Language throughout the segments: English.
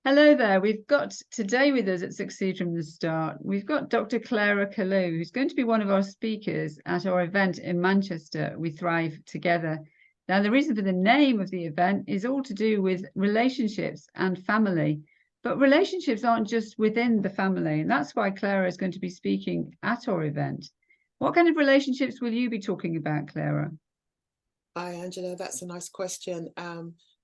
Hello there. We've got today with us at Succeed from the Start, we've got Dr. Clara Kalu, who's going to be one of our speakers at our event in Manchester, We Thrive Together. Now, the reason for the name of the event is all to do with relationships and family, but relationships aren't just within the family, and that's why Clara is going to be speaking at our event. What kind of relationships will you be talking about, Clara? Hi, Angela. That's a nice question.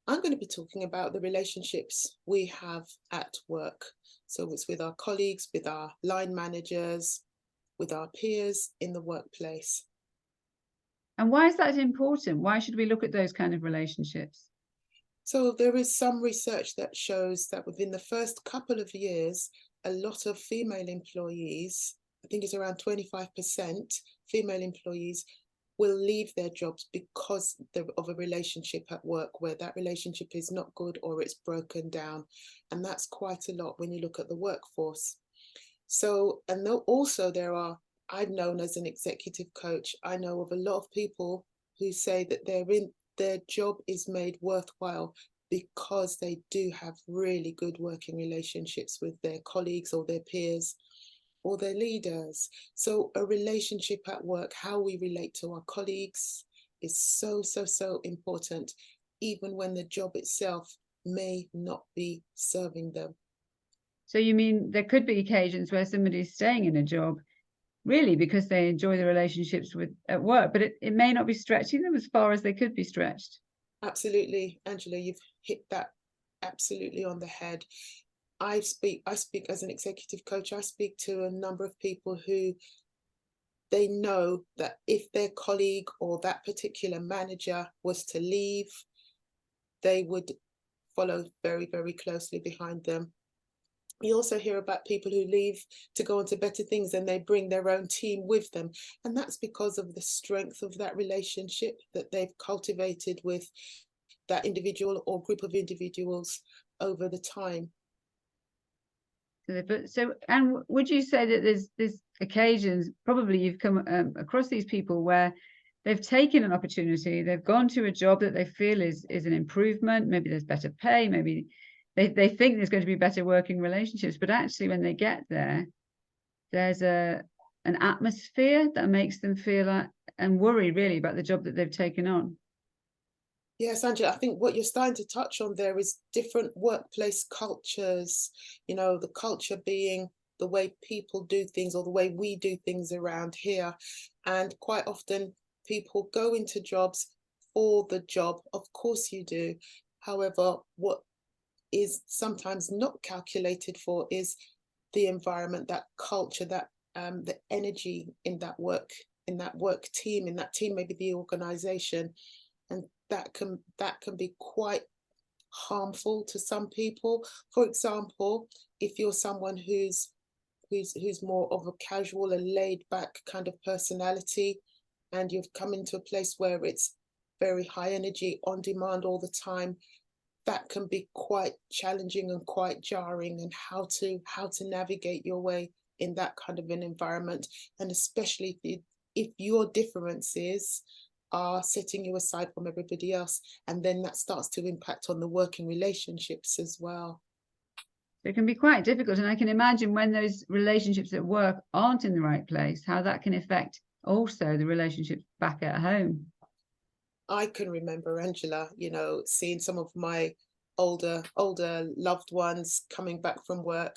I'm going to be talking about the relationships we have at work. So it's with our colleagues, with our line managers, with our peers in the workplace. And why is that important? Why should we look at those kind of relationships? So there is some research that shows that within the first couple of years, a lot of female employees, I think it's around 25% female employees, will leave their jobs because of a relationship at work where that relationship is not good or it's broken down. And that's quite a lot when you look at the workforce. So, and also there are, I've known as an executive coach, I know of a lot of people who say that their job is made worthwhile because they do have really good working relationships with their colleagues or their peers or their leaders. So a relationship at work, how we relate to our colleagues is so important, even when the job itself may not be serving them. So you mean there could be occasions where somebody's staying in a job really because they enjoy the relationships with at work, but it may not be stretching them as far as they could be stretched. Absolutely, Angela, you've hit that absolutely on the head. I speak as an executive coach. I speak to a number of people who they know that if their colleague or that particular manager was to leave, they would follow very closely behind them. You also hear about people who leave to go on to better things and they bring their own team with them. And that's because of the strength of that relationship that they've cultivated with that individual or group of individuals over the time. And would you say that there's occasions, probably you've come across these people where they've taken an opportunity, they've gone to a job that they feel is an improvement, maybe there's better pay, maybe they think there's going to be better working relationships, but actually when they get there, there's an atmosphere that makes them feel like, and worry really about the job that they've taken on. Yes, Angela, I think what you're starting to touch on there is different workplace cultures, the culture being the way people do things or the way we do things around here. And quite often people go into jobs for the job. Of course you do. However, what is sometimes not calculated for is the environment, that culture, that the energy in that work team, maybe the organization. And that can be quite harmful to some people. For example, if you're someone who's more of a casual and laid back kind of personality, and you've come into a place where it's very high energy, on demand all the time, that can be quite challenging and quite jarring, and how to navigate your way in that kind of an environment. And especially if your differences are setting you aside from everybody else, and then that starts to impact on the working relationships as well. It can be quite difficult, and I can imagine when those relationships at work aren't in the right place, how that can affect also the relationships back at home. I can remember, Angela, seeing some of my older loved ones coming back from work,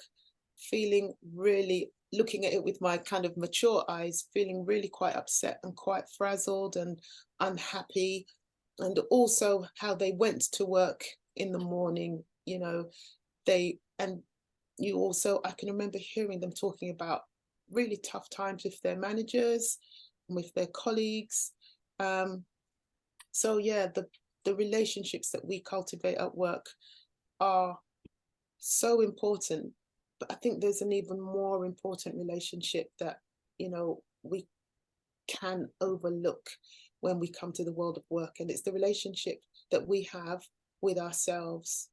feeling really, looking at it with my kind of mature eyes, feeling really quite upset and quite frazzled and unhappy. And also how they went to work in the morning, I can remember hearing them talking about really tough times with their managers and with their colleagues. So yeah, the relationships that we cultivate at work are so important. But I think there's an even more important relationship that, we can overlook when we come to the world of work. And it's the relationship that we have with ourselves.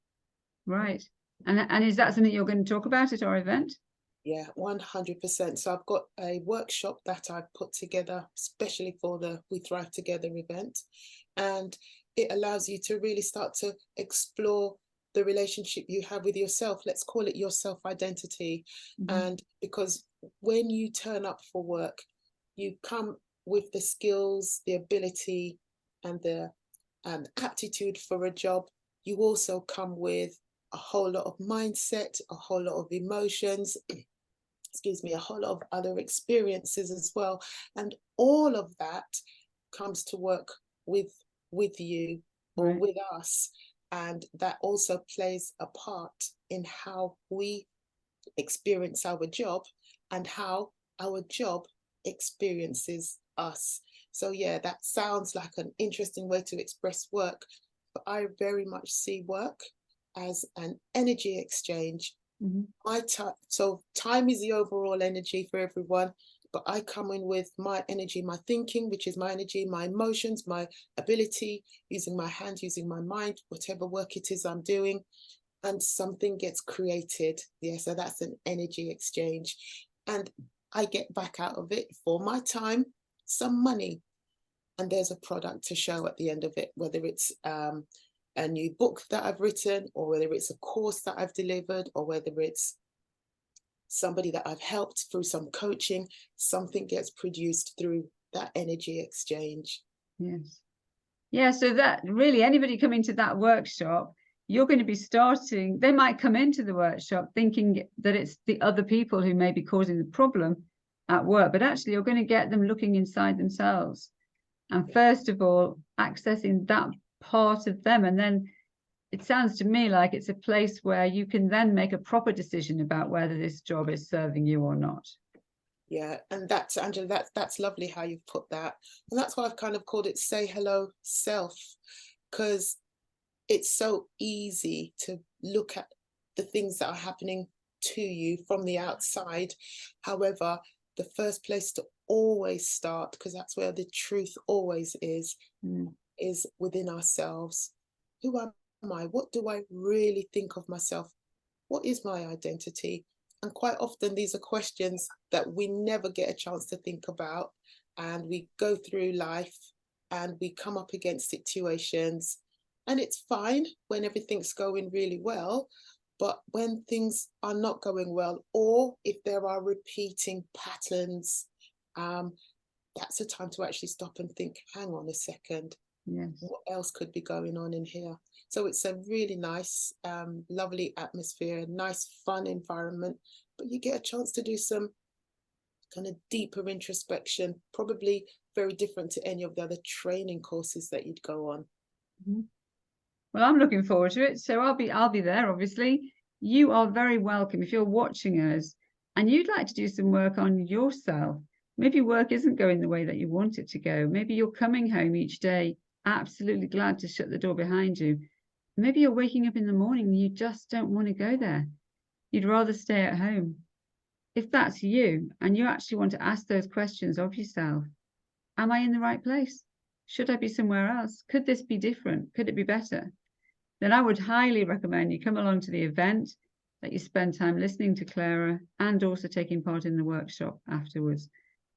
Right. And is that something you're going to talk about at our event? Yeah, 100%. So I've got a workshop that I've put together, especially for the We Thrive Together event. And it allows you to really start to explore the relationship you have with yourself. Let's call it your self-identity. And because when you turn up for work, you come with the skills, the ability, and the aptitude for a job. You also come with a whole lot of mindset, a whole lot of emotions, excuse me, a whole lot of other experiences as well. And all of that comes to work with you or with us. And that also plays a part in how we experience our job and how our job experiences us. So yeah, that sounds like an interesting way to express work, but I very much see work as an energy exchange. So time is the overall energy for everyone, but I come in with my energy, my thinking, which is my energy, my emotions, my ability, using my hands, using my mind, whatever work it is I'm doing, and something gets created. Yeah, so that's an energy exchange. And I get back out of it for my time, some money, and there's a product to show at the end of it, whether it's a new book that I've written, or whether it's a course that I've delivered, or whether it's somebody that I've helped through some coaching. Something gets produced through that energy exchange. Yes. Yeah, so that really anybody coming to that workshop, you're going to be starting, they might come into the workshop thinking that it's the other people who may be causing the problem at work, but actually you're going to get them looking inside themselves. And first of all, accessing that part of them. And then it sounds to me like it's a place where you can then make a proper decision about whether this job is serving you or not. Yeah, and that's, Angela, that's lovely how you've put that. And that's why I've kind of called it Say Hello Self, because it's so easy to look at the things that are happening to you from the outside. However, the first place to always start, because that's where the truth always is within ourselves. Who am I? What do I really think of myself? What is my identity? And quite often these are questions that we never get a chance to think about. And we go through life and we come up against situations, and it's fine when everything's going really well. But when things are not going well, or if there are repeating patterns, that's a time to actually stop and think, hang on a second, what else could be going on in here? So it's a really nice, lovely atmosphere, nice, fun environment, but you get a chance to do some kind of deeper introspection, probably very different to any of the other training courses that you'd go on. Well, I'm looking forward to it. So I'll be there, obviously. You are very welcome if you're watching us and you'd like to do some work on yourself. Maybe work isn't going the way that you want it to go. Maybe you're coming home each day absolutely glad to shut the door behind you. Maybe you're waking up in the morning and you just don't want to go there. You'd rather stay at home. If that's you and you actually want to ask those questions of yourself, am I in the right place? Should I be somewhere else? Could this be different? Could it be better? Then I would highly recommend you come along to the event, that you spend time listening to Clara and also taking part in the workshop afterwards.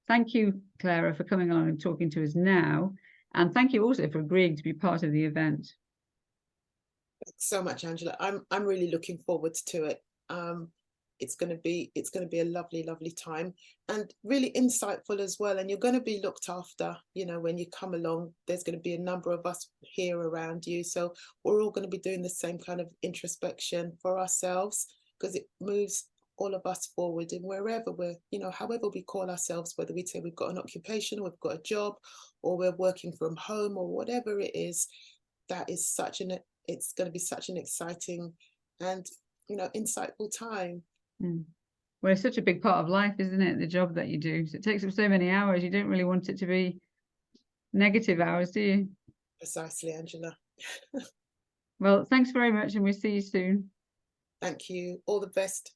Thank you, Clara, for coming along and talking to us now. And thank you also for agreeing to be part of the event. Thanks so much, Angela. I'm really looking forward to it. It's going to be a lovely, lovely time, and really insightful as well. And you're going to be looked after, you know, when you come along. There's going to be a number of us here around you, so we're all going to be doing the same kind of introspection for ourselves, because it moves all of us forward. And wherever we're, you know, however we call ourselves, whether we say we've got an occupation, or we've got a job, or we're working from home, or whatever it is, that is it's going to be such an exciting and, you know, insightful time. Well, it's such a big part of life, isn't it? The job that you do. So it takes up so many hours. You don't really want it to be negative hours, do you? Precisely, Angela. Well, thanks very much, and we'll see you soon. Thank you. All the best.